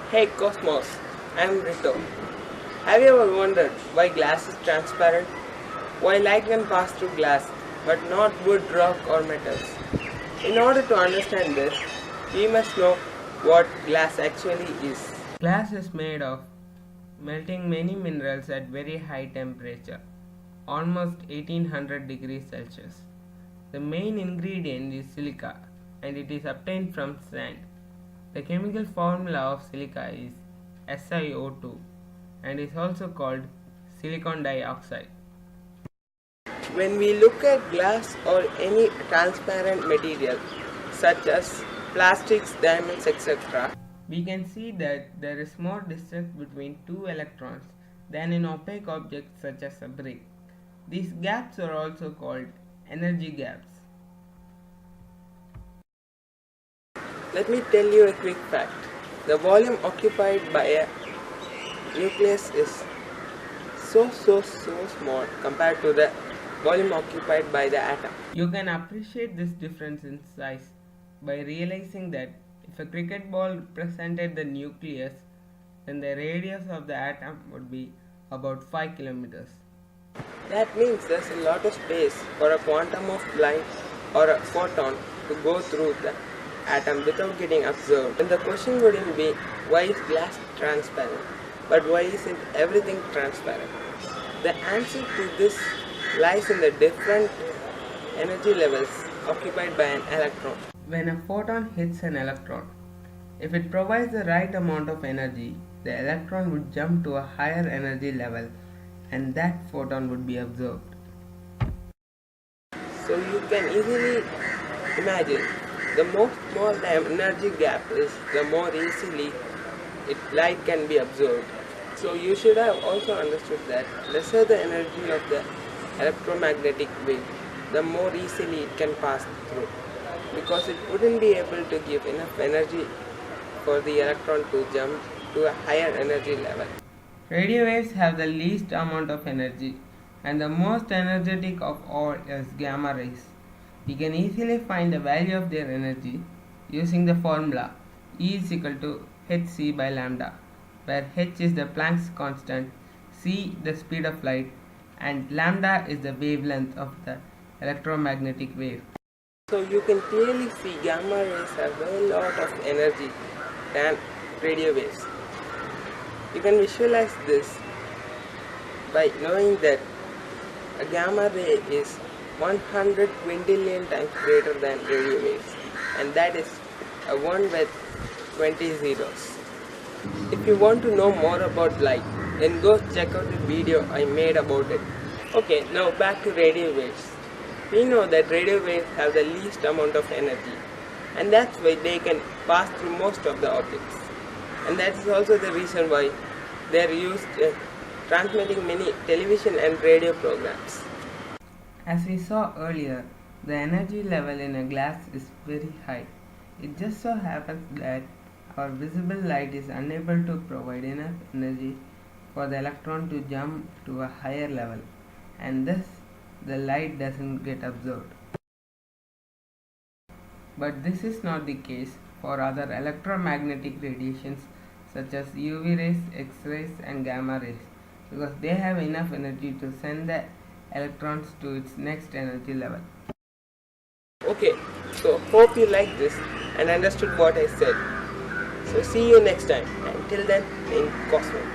Hey Cosmos, I'm Rito. Have you ever wondered why glass is transparent? Why light can pass through glass but not wood, rock or metals? In order to understand this, we must know what glass actually is. Glass is made of melting many minerals at very high temperature, almost 1800 degrees Celsius. The main ingredient is silica and it is obtained from sand. The chemical formula of silica is SiO2 and is also called silicon dioxide. When we look at glass or any transparent material such as plastics, diamonds, etc., we can see that there is more distance between two electrons than in opaque objects such as a brick. These gaps are also called energy gaps. Let me tell you a quick fact. The volume occupied by a nucleus is so small compared to the volume occupied by the atom. You can appreciate this difference in size by realizing that if a cricket ball represented the nucleus, then the radius of the atom would be about 5 kilometers. That means there's a lot of space for a quantum of light or a photon to go through the atom without getting absorbed. And the question wouldn't be why is glass transparent, but why isn't everything transparent? The answer to this lies in the different energy levels occupied by an electron. When a photon hits an electron, if it provides the right amount of energy, the electron would jump to a higher energy level and that photon would be absorbed. So you can easily imagine the more small the energy gap is, the more easily light can be absorbed. So you should have also understood that lesser the energy of the electromagnetic wave, the more easily it can pass through, because it wouldn't be able to give enough energy for the electron to jump to a higher energy level. Radio waves have the least amount of energy, and the most energetic of all is gamma rays. We can easily find the value of their energy using the formula E is equal to hc by lambda, where h is the Planck's constant, c the speed of light, and lambda is the wavelength of the electromagnetic wave. So you can clearly see gamma rays have a lot of energy than radio waves. You can visualize this by knowing that a gamma ray is 100 quintillion times greater than radio waves, and that is a 1 with 20 zeros. If you want to know more about light, then go check out the video I made about it. Okay, now back to radio waves. We know that radio waves have the least amount of energy, and that's why they can pass through most of the objects. And that is also the reason why they are used in transmitting many television and radio programs. As we saw earlier, the energy level in a glass is very high. It just so happens that our visible light is unable to provide enough energy for the electron to jump to a higher level, and thus the light doesn't get absorbed. But this is not the case for other electromagnetic radiations such as UV rays, X-rays and gamma rays, because they have enough energy to send the electrons to its next energy level. Okay, so hope you liked this and understood what I said. So see you next time. Until then, in Cosmic.